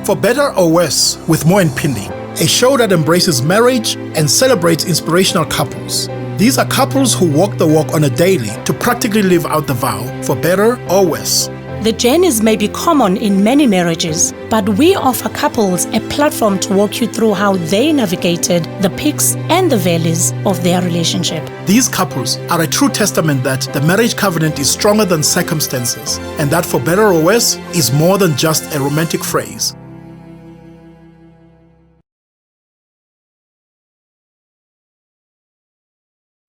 For Better or Worse with Mo and Phindi, a show that embraces marriage and celebrates inspirational couples. These are couples who walk the walk on a daily to practically live out the vow for better or worse. The journeys may be common in many marriages, but we offer couples a platform to walk you through how they navigated the peaks and the valleys of their relationship. These couples are a true testament that the marriage covenant is stronger than circumstances, and that for better or worse is more than just a romantic phrase.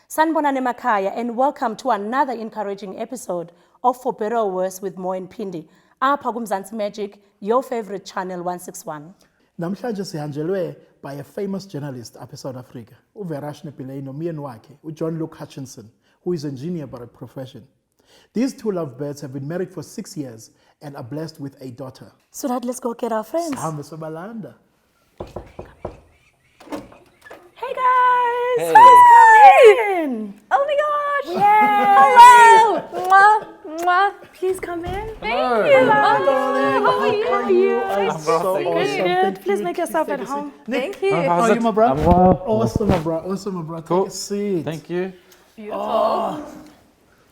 Sanibonani Makaya, and welcome to another encouraging episode of For Better or Worse with Mo and Phindi. Apha kuMzansi Magic, your favorite channel 161. Namhlanje sihanjelwe by a famous journalist up in South Africa, uVerashne Pillay nomyeni wakhe, uJohn Luke Hutchinson, who is an engineer by profession. These two lovebirds have been married for 6 years and are blessed with a daughter. So that let's go get our friends. Sahambe sobalanda. Hey guys! Hey. Please come in! Oh my gosh! Yay. Hello! Mwah, mwah. Please come in. Thank you. How are you? I'm well, thank you. Awesome. Good. Thank Please you. make yourself Take at a seat. home. Nick, Thank you. how are you, my bro? I'm well. Awesome, my bro. Awesome, my bro. Cool. Take a seat. Thank you. Beautiful.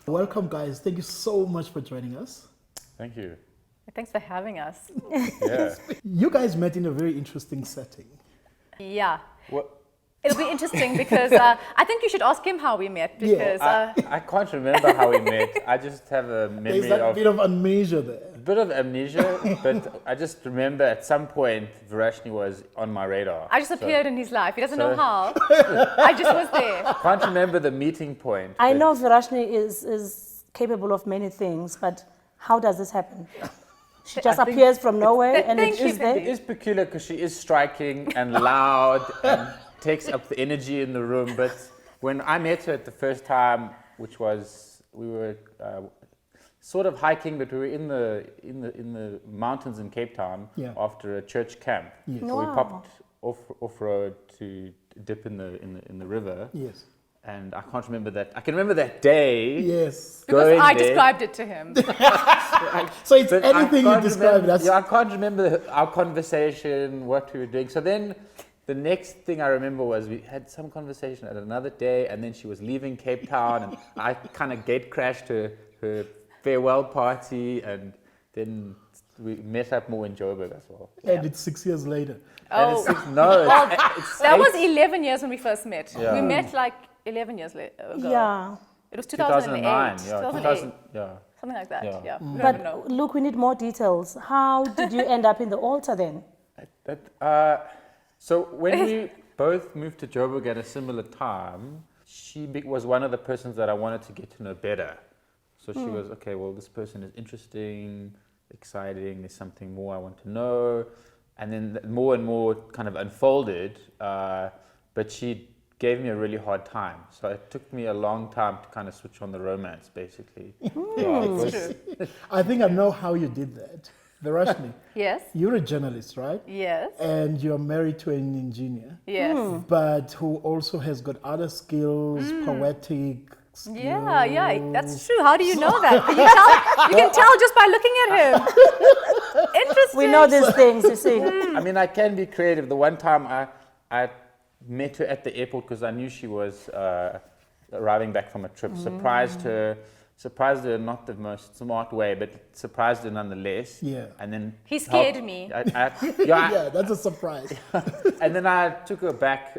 Welcome, guys. Thank you so much for joining us. Thank you. Thanks for having us. Yeah. You guys met in a very interesting setting. Yeah. What? It'll be interesting because I think you should ask him how we met because I can't remember how we met. I just have a There's memory that of bit of amnesia there. a bit of amnesia, but I just remember at some point Verashne was on my radar. I just appeared in his life. He doesn't know so- how. I just was there. Can't remember the meeting point. I but know Verashne is capable of many things, but how does this happen? She just I think- appears from nowhere and Thank it you, is there. It is peculiar because she is striking and loud and takes up the energy in the room. But when I met her at the first time, which was we were sort of hiking, but we were in the mountains in Cape Town after a church camp. Yes. So we Wow. popped off road to dip in the river. Yes. And I can't remember that. I can remember that day. Yes. Because going I there. described it to him. So it's But I anything you can't describe. remember- That's Yeah, I can't remember our conversation, what we were doing. So then the next thing I remember was we had some conversation at another day, and then she was leaving Cape Town, and I kind of gate crashed her farewell party, and then we met up more in Joburg as well. and it's 6 years later. And Oh, it's six, no, it's that was eight- 11 years when we first met. Yeah. We met like 11 years ago. Yeah. It was 2008. 2009. Yeah, 2008. yeah. Something like that. Yeah. Yeah. We don't But even know. look, we need more details. How did you end up in the altar then? So when we both moved to Joburg at a similar time, she was one of the persons that I wanted to get to know better. So she was, okay, well, this person is interesting, exciting, there's something more I want to know. And then more and more kind of unfolded, but she gave me a really hard time. So it took me a long time to kind of switch on the romance, basically. Yeah, it was- True. I think I know how you did that. Verashne, Yes. you're a journalist, right? Yes. And you're married to an engineer, Yes. but who also has got other skills, poetic skills. Yeah, that's true. How do you know that? Can you tell? You can tell just by looking at him. Interesting. We know these things, you see. I mean, I can be creative. The one time I met her at the airport because I knew she was arriving back from a trip. Surprised her not the most smart way, but surprised her nonetheless. Yeah. And then He scared me. Yeah, that's a surprise. and then I took her back,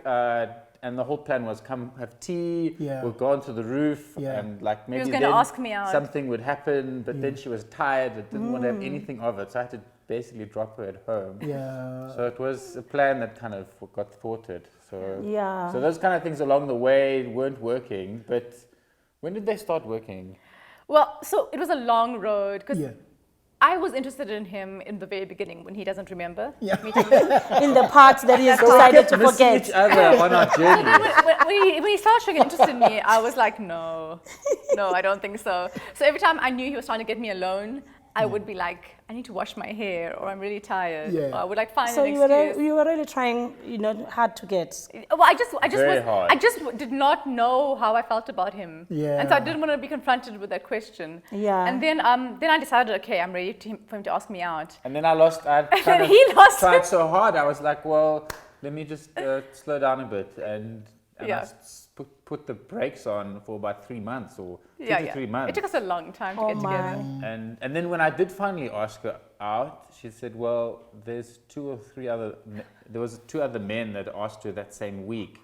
and the whole plan was come have tea. Yeah. We'll go onto the roof, Yeah. and like maybe was gonna then ask me out. something would happen. But then she was tired. I didn't want to have anything of it, so I had to basically drop her at home. Yeah. So it was a plan that kind of got thwarted. So Yeah. So those kind of things along the way weren't working. But when did they start working? Well, so it was a long road because Yeah. I was interested in him in the very beginning when he doesn't remember Yeah. meeting me. In the parts that he has decided to Missing each forget. other on our journey. when he started showing interest in me, I was like, no, I don't think so. So every time I knew he was trying to get me alone, I would be like, I need to wash my hair, or I'm really tired. Yeah. Or I would like find So an you excuse. were really trying, hard to get. Well, I just Very hard. I just did not know how I felt about him. Yeah. And so I didn't want to be confronted with that question. Yeah. And then I decided, okay, I'm ready for him to ask me out. And then I then he lost tried it. so hard. I was like, well, let me just slow down a bit. And Yeah. I put the brakes on for about 3 months or 2 Yeah, to yeah. 3 months. It took us a long time to Oh get together. my. And then when I did finally ask her out, she said, well, there's 2 or 3 other, there was 2 other men that asked her that same week.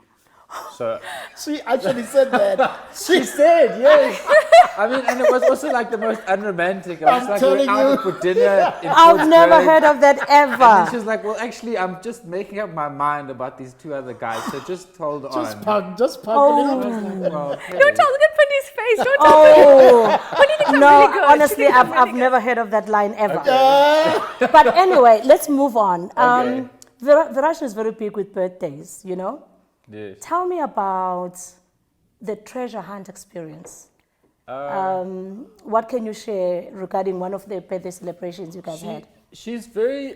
So She actually said that. she said, yes. I mean, and it was also like the most unromantic. I was I'm like, telling we're out you. for dinner in I've never Portsmouth. heard of that And then ever. she was like, well, actually, I'm just making up my mind about these 2 other guys, so just hold Just on. park a Oh. little bit. I was like, well, okay. Don't tell, look at Phindi's face. Don't tell. Oh, I'm no, really good. honestly, She thinks I'm I've really never heard of that line ever. Uh, But anyway, let's move on. Okay. Virashni is very big with birthdays, Yes. Tell me about the treasure hunt experience. What can you share regarding one of the birthday celebrations you guys had? She's very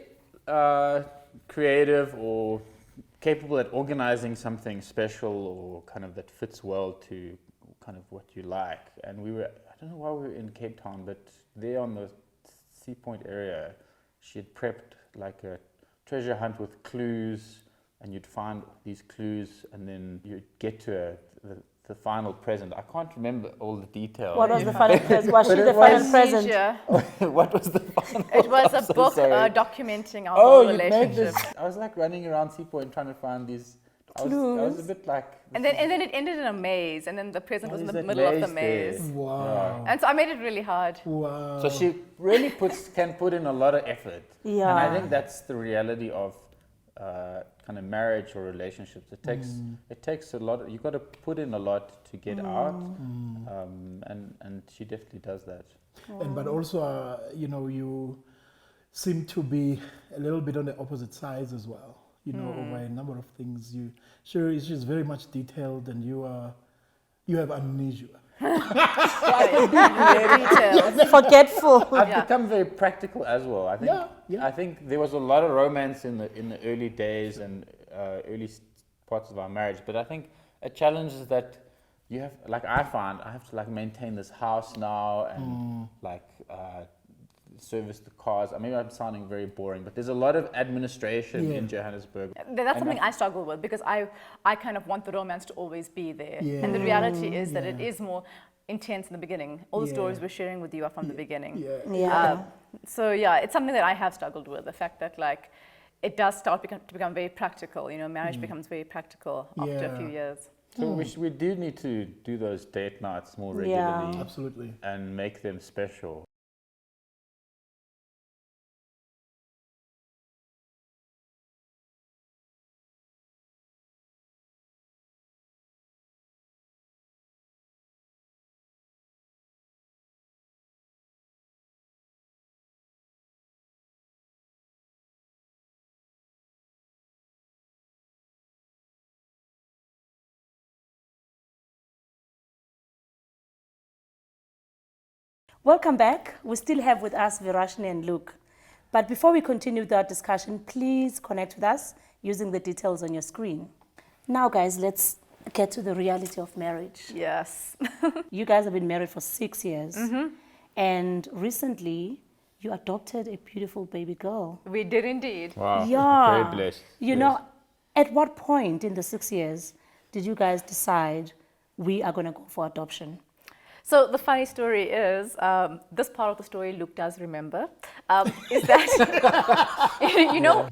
creative or capable at organizing something special or kind of that fits well to kind of what you like. And I don't know why we were in Cape Town, but there on the Sea Point area, she had prepped like a treasure hunt with clues, and you'd find these clues, and then you'd get to the final present. I can't remember all the details. What was the final present? Was she But the it final was- present? Amnesia. What was the final? It was a I'm so book sorry. documenting our Oh, whole you made relationship. this. I was like running around Sea Point trying to find these. I was Clues. a bit like. And then it ended in a maze, and then the present was in What the is middle that of the maze maze. there? wow. And so I made it really hard. Wow. So she really can put in a lot of effort. Yeah. And I think that's the reality of kind of marriage or relationships. It takes a lot. You got to put in a lot to get out, and she definitely does that. But also, you seem to be a little bit on the opposite sides as well. Over a number of things. She's very much detailed, and you have amnesia. Details. Forgetful. I've Yeah. become very practical as well. I think. Yeah. I think there was a lot of romance in the early days and parts of our marriage, but I think a challenge is that you have, like I find, I have to like maintain this house now and service the cars. Maybe I'm sounding very boring, but there's a lot of administration in Johannesburg. That's something I struggle with because I kind of want the romance to always be there. Yeah. And the reality is that it Yeah. is more intense in the beginning. All the Yeah. stories we're sharing with you are from the beginning. Yeah. Yeah. So yeah, it's something that I have struggled with, the fact that like it does start to become very practical. Marriage becomes very practical after a few Yeah. years. So we do need to do those date nights more Yeah. regularly Absolutely. and make them special. Welcome back. We still have with us Virashni and Luke. But before we continue with our discussion, please connect with us using the details on your screen. Now, guys, let's get to the reality of marriage. Yes. You guys have been married for 6 years. And recently, you adopted a beautiful baby girl. We did indeed. Wow. Yeah. Very blessed. You know, at what point in the 6 years did you guys decide we are going to go for adoption? So the funny story is, this part of the story Luke does remember, is that,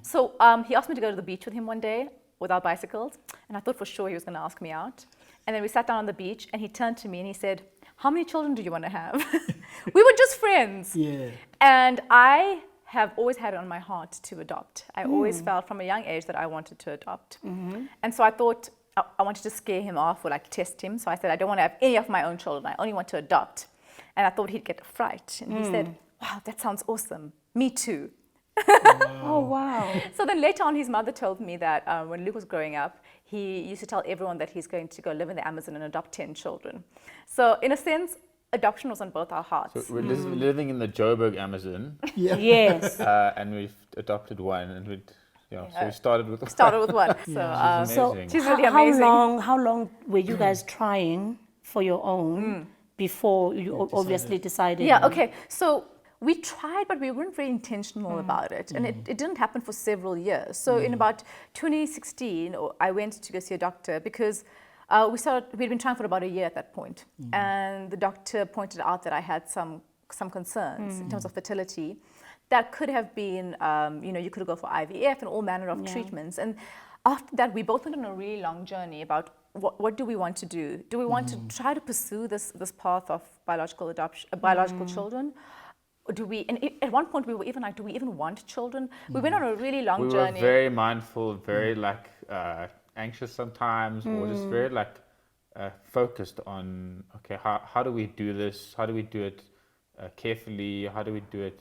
so he asked me to go to the beach with him one day with our bicycles, and I thought for sure he was going to ask me out. And then we sat down on the beach, and he turned to me and he said, "How many children do you want to have?" We were just friends. Yeah. And I have always had it on my heart to adopt. I always felt from a young age that I wanted to adopt. And so I thought, I wanted to scare him off or like test him. So I said, I don't want to have any of my own children. I only want to adopt. And I thought he'd get a fright. And he said, "Wow, that sounds awesome. Me too." Oh, wow. So then later on, his mother told me that when Luke was growing up, he used to tell everyone that he's going to go live in the Amazon and adopt 10 children. So in a sense, adoption was on both our hearts. So we're living in the Joburg Amazon, Yeah. Yes. and we've adopted one, and so we started with Started with one. So, She's So amazing. she's really how amazing. how long were you guys trying for your own before you obviously decided? Yeah, okay. So we tried, but we weren't very intentional about it. And it didn't happen for several years. So in about 2016, I went to go see a doctor because we'd been trying for about a year at that point. And the doctor pointed out that I had some concerns in terms of fertility. That could have been, you could go for IVF and all manner of treatments. And after that, we both went on a really long journey about what do we want to do? Do we want to try to pursue this path of biological adoption, biological children? Or do we? And at one point, we were even like, do we even want children? We went on a really long journey. We were very mindful, very anxious sometimes, or just very focused on, okay, how do we do this? How do we do it carefully? How do we do it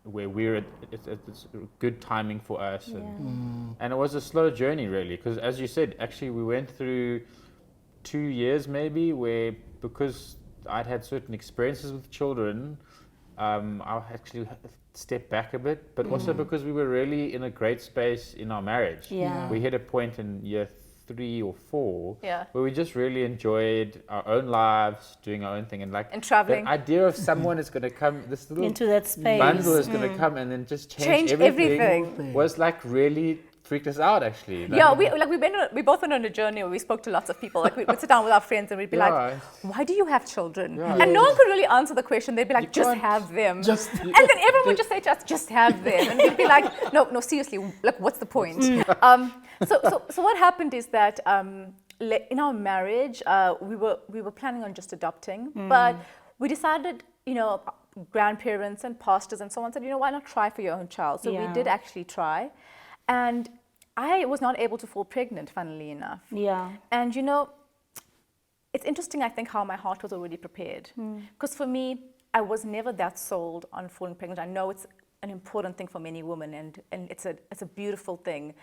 where it's good timing for us? And it was a slow journey, really, because as you said, actually we went through 2 years maybe where, because I'd had certain experiences with children, I actually stepped back a bit, but also because we were really in a great space in our marriage. We hit a point in year 3 or 4 where we just really enjoyed our own lives, doing our own thing, and traveling. The idea of someone is going to come, this little into that space. bundle is going to come and then just change everything was really freaked us out, actually. We both went on a journey where we spoke to lots of people. Like we'd sit down with our friends and we'd be like, why do you have children? And no one could really answer the question. They'd be like, just have them. And then everyone would just say to us, just have them. And we'd be like, no, seriously, like what's the point? So what happened is that in our marriage, we were planning on just adopting, but we decided, grandparents and pastors and so on said, why not try for your own child? So we did actually try. And I was not able to fall pregnant, funnily enough. Yeah. And it's interesting, I think, how my heart was already prepared. Because for me, I was never that sold on falling pregnant. I know it's an important thing for many women, and it's a beautiful thing.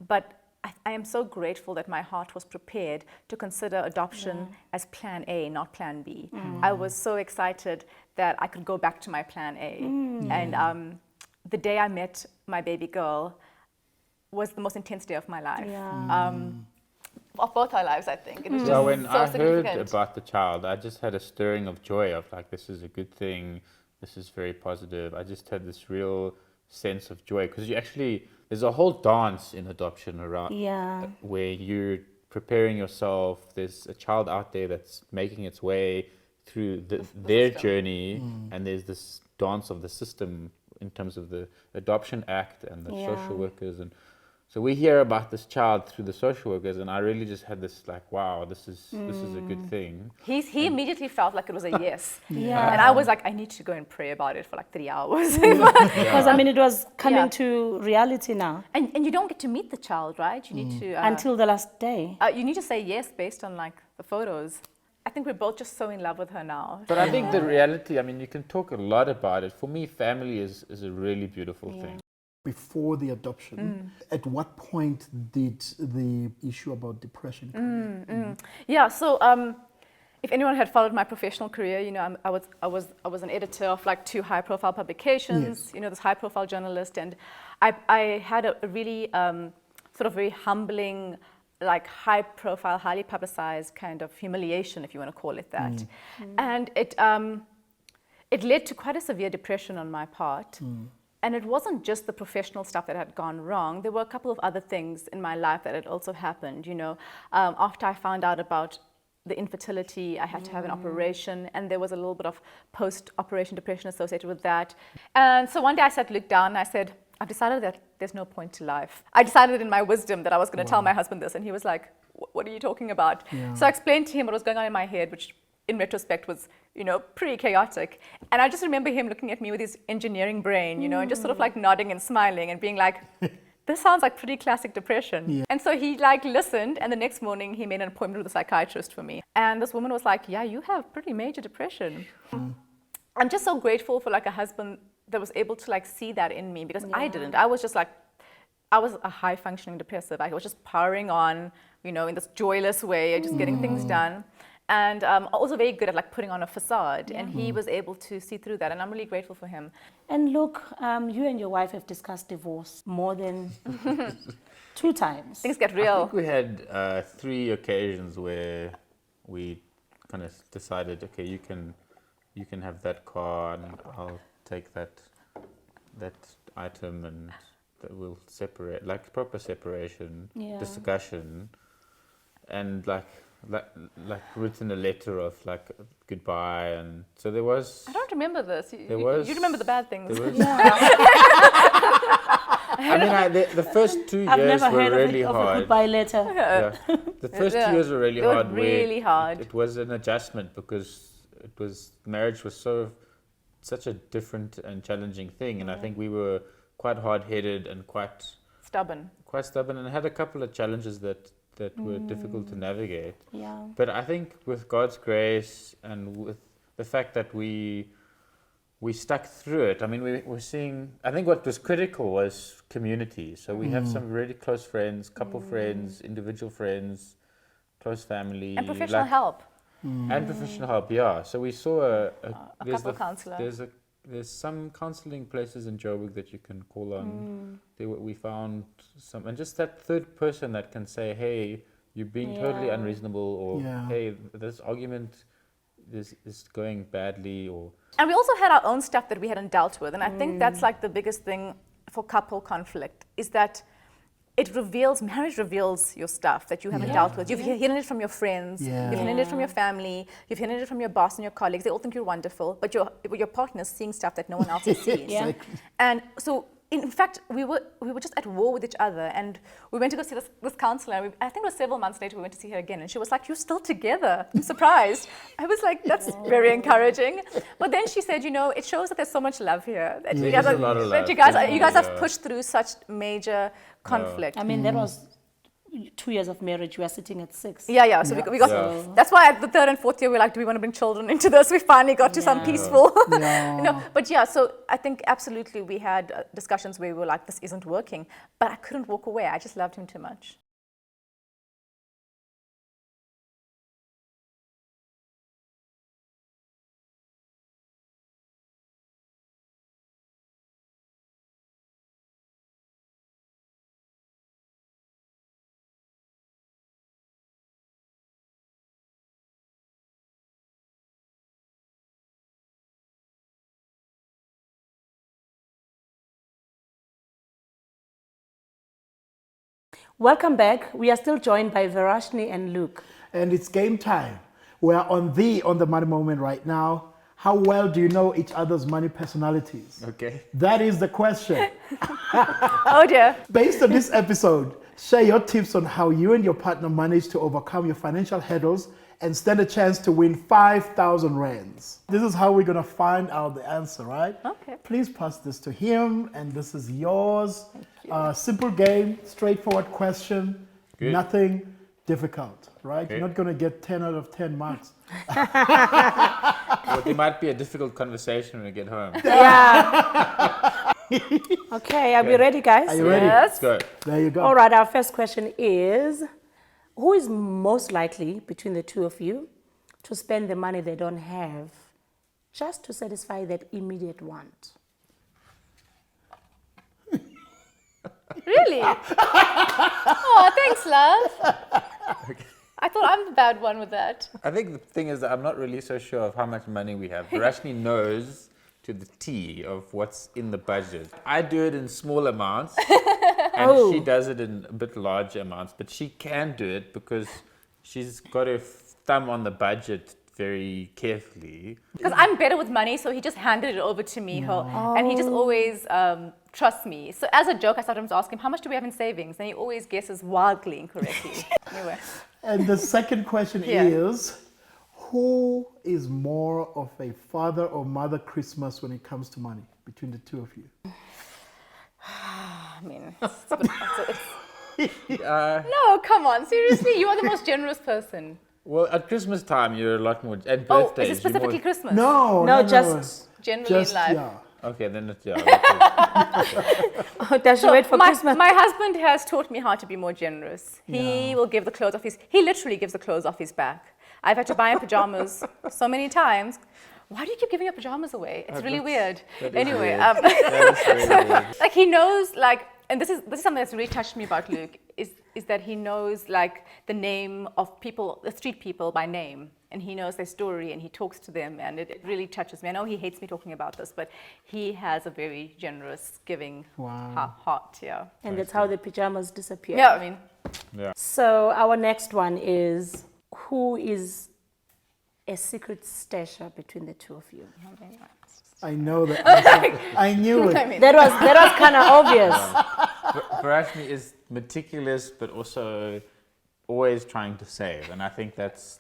But I am so grateful that my heart was prepared to consider adoption as plan A, not plan B. I was so excited that I could go back to my plan A. And the day I met my baby girl was the most intense day of my life. Of both our lives, I think. It was just when so I significant. heard about the child, I just had a stirring of joy of this is a good thing, this is very positive. I just had this real sense of joy because there's a whole dance in adoption around where you're preparing yourself. There's a child out there that's making its way through their journey, and there's this dance of the system in terms of the Adoption Act and the social workers. And so we hear about this child through the social workers, and I really just had this wow, this is a good thing. He immediately felt like it was a yes. Yeah. And I was like, I need to go and pray about it for 3 hours. Because it was coming to reality now. And you don't get to meet the child, right? You need to until the last day. You need to say yes based on the photos. I think we're both just so in love with her now. But I think the reality, you can talk a lot about it. For me, family is a really beautiful thing. Before the adoption, at what point did the issue about depression come in? Yeah, so if anyone had followed my professional career, I was an editor of 2 high-profile publications, this high-profile journalist, and I had a really sort of very humbling, high-profile, highly publicized kind of humiliation, if you want to call it that. And it led to quite a severe depression on my part. And it wasn't just the professional stuff that had gone wrong. There were a couple of other things in my life that had also happened. After I found out about the infertility, I had to have an operation, and there was a little bit of post-operation depression associated with that. And so one day I looked down and I said, I've decided that there's no point to life. I decided in my wisdom that I was going to tell my husband this, and he was like, what are you talking about? So I explained to him what was going on in my head, which in retrospect was, pretty chaotic. And I just remember him looking at me with his engineering brain, and just sort of nodding and smiling and being like, this sounds like pretty classic depression. And so he listened, and the next morning he made an appointment with a psychiatrist for me. And this woman was like, yeah, you have pretty major depression. I'm just so grateful for a husband that was able to see that in me, because I didn't. I was just I was a high functioning depressive. I was just powering on, in this joyless way, just getting things done. and also very good at like putting on a facade, and he was able to see through that, and I'm really grateful for him. And look, you and your wife have discussed divorce more than 2 times. Things get I real. think we had 3 occasions where we kind of decided, okay, you can have that car and I'll take that item, and that we'll separate, like proper separation, Yeah. discussion, and like written a letter of like goodbye, and so there was. I don't remember this. There was. You remember the bad things. There was, Yeah. the first 2 I've years never were heard really of a hard. goodbye letter. Yeah. The first 2 years were really They were hard. really hard. It was an adjustment because marriage was such a different and challenging thing, and I think we were quite hard-headed and quite Stubborn. stubborn, and had a couple of challenges that were difficult to navigate. Yeah. But I think with God's grace and with the fact that we stuck through it, I mean, we were seeing, I think what was critical was community. So we have some really close friends, couple friends, individual friends, close family. And professional help. And professional help, yeah. So we saw A couple counselor. There's some counseling places in Joburg that you can call on. We found some, and just that third person that can say, hey, you're being totally Yeah. unreasonable, or Yeah. hey, this argument is going badly, or And we also had our own stuff that we hadn't dealt with. And I think that's like the biggest thing for couple conflict, is that marriage reveals your stuff that you haven't dealt with. You've hidden it from your friends, Yeah. you've hidden it from your family, you've hidden it from your boss and your colleagues. They all think you're wonderful, but your partner's seeing stuff that no one else has seen. Yeah. And so, in fact, we were just at war with each other, and we went to go see this counselor. I think it was several months later we went to see her again, and she was like, "You're still together." I'm surprised. I was like, "That's very encouraging." But then she said, "It shows that there's so much love here. That you guys There's a lot of that love. you guys have Yeah. pushed through such major conflict." I mean, that was 2 years of marriage. We are sitting at 6. Yeah. So we got. Yeah. That's why at the 3rd and 4th year we're like, do we want to bring children into this? We finally got to some Yeah. peaceful. Yeah. But yeah. So I think absolutely we had discussions where we were like, this isn't working, but I couldn't walk away. I just loved him too much. Welcome back. We are still joined by Verashni and Luke. And it's game time. We're on the money moment right now. How well do you know each other's money personalities? Okay. That is the question. Oh dear. Based on this episode, share your tips on how you and your partner managed to overcome your financial hurdles and stand a chance to win 5,000 rands. This is how we're going to find out the answer, right? Okay. Please pass this to him, and this is yours. Simple game, straightforward question, Good. nothing difficult, right? Okay. You're not going to get 10 out of 10 marks. Well, there might be a difficult conversation when we get home. Yeah. Okay, are we ready, guys? Are you ready? Yes. Let's go. There you go. All right, our first question is, who is most likely between the two of you to spend the money they don't have just to satisfy that immediate want? Really? Oh, thanks, love. I thought I'm the bad one with that. I think the thing is that I'm not really so sure of how much money we have. Rashni knows to the T of what's in the budget. I do it in small amounts, and she does it in a bit larger amounts, but she can do it because she's got her thumb on the budget very carefully. Because I'm better with money, so he just handed it over to me, and he just always trusts me. So as a joke, I started to ask him, how much do we have in savings? And he always guesses wildly incorrectly. Anyway. And the second question Yeah. is, who is more of a father or mother Christmas when it comes to money between the two of you? I mean, no, come on, seriously, you are the most generous person. Well, at Christmas time, you're a lot more, and Oh, birthdays. is it specifically Christmas? No, just Generally just in life. yeah. Okay, then it's, yeah. does she wait for Christmas? My husband has taught me how to be more generous. He will give the clothes off he literally gives the clothes off his back. I've had to buy him pajamas so many times. Why do you keep giving your pajamas away? It's really weird. That is Anyway, weird. That is really weird. like he knows, like, and this is something that's really touched me about Luke, is that he knows, like, the name of people, the street people by name, and he knows their story, and he talks to them, and it really touches me. I know he hates me talking about this, but he has a very generous, giving heart, yeah. And that's how the pajamas disappear. Yeah, I mean, So our next one is, who is a secret stasher between the two of you? I know the answer. I knew it. I mean, That was kind of obvious. Varashni is meticulous, but also always trying to save, and I think that's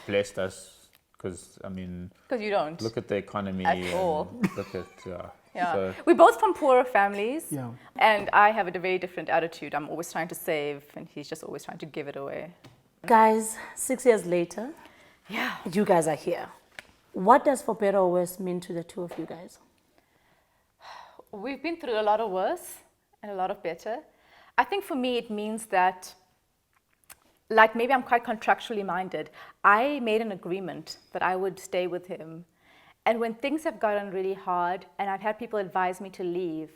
blessed us because I mean, because you don't. look at the economy At and all. look at Yeah. So, We're both from poorer families. Yeah. And I have a very different attitude. I'm always trying to save, and he's just always trying to give it away. Guys, 6 years later, Yeah. you guys are here. What does for better or worse mean to the two of you guys? We've been through a lot of worse and a lot of better. I think for me, it means that, like, maybe I'm quite contractually minded. I made an agreement that I would stay with him. And when things have gotten really hard and I've had people advise me to leave,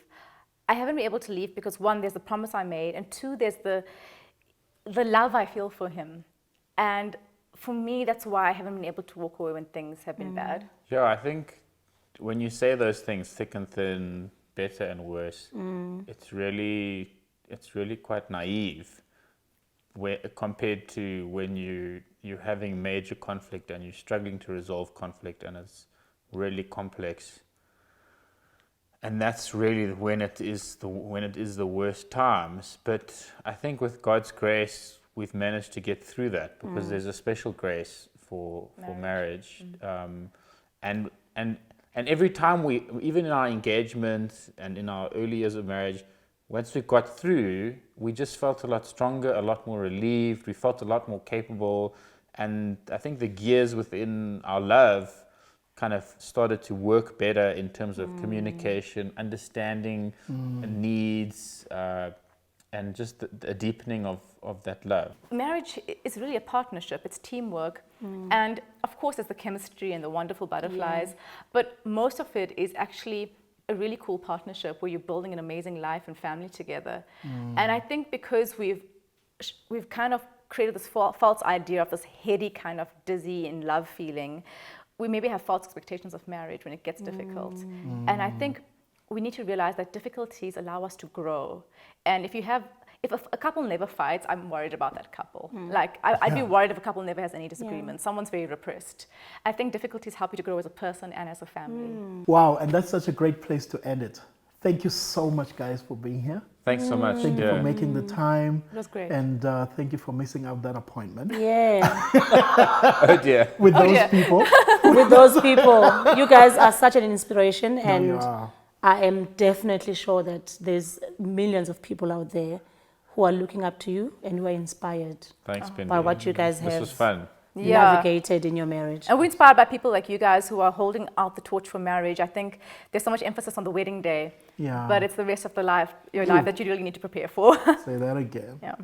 I haven't been able to leave because, one, there's the promise I made, and two, there's the love I feel for him. And for me, that's why I haven't been able to walk away when things have been bad. yeah, I think when you say those things, thick and thin, better and worse, it's really quite naive compared to when you're having major conflict and you're struggling to resolve conflict and it's really complex. And that's really when it is the worst times. But I think with God's grace, we've managed to get through that because there's a special grace for marriage. And every time even in our engagement and in our early years of marriage, once we got through, we just felt a lot stronger, a lot more relieved. We felt a lot more capable. And I think the gears within our love kind of started to work better in terms of communication, understanding needs, and just a deepening of that love. Marriage is really a partnership. It's teamwork. And of course, there's the chemistry and the wonderful butterflies. But most of it is actually a really cool partnership where you're building an amazing life and family together. And I think because we've kind of created this false idea of this heady kind of dizzy in love feeling, we maybe have false expectations of marriage when it gets difficult. And I think we need to realize that difficulties allow us to grow. And if a couple never fights, I'm worried about that couple. Like, I'd be worried if a couple never has any disagreements. Someone's very repressed. I think difficulties help you to grow as a person and as a family. Wow, and that's such a great place to end it. Thank you so much, guys, for being here. Thanks so much. Thank you for making the time. It was great. And thank you for missing out that appointment Yeah, Oh dear. with those dear. people. with those people. You guys are such an inspiration, you and are. I am definitely sure that there's millions of people out there who are looking up to you and who are inspired Thanks, Phindi. by what you guys This have was fun. navigated in your marriage. And we're inspired by people like you guys who are holding out the torch for marriage. I think there's so much emphasis on the wedding day, Yeah. but it's the rest of your life that you really need to prepare for. Say that again. Yeah.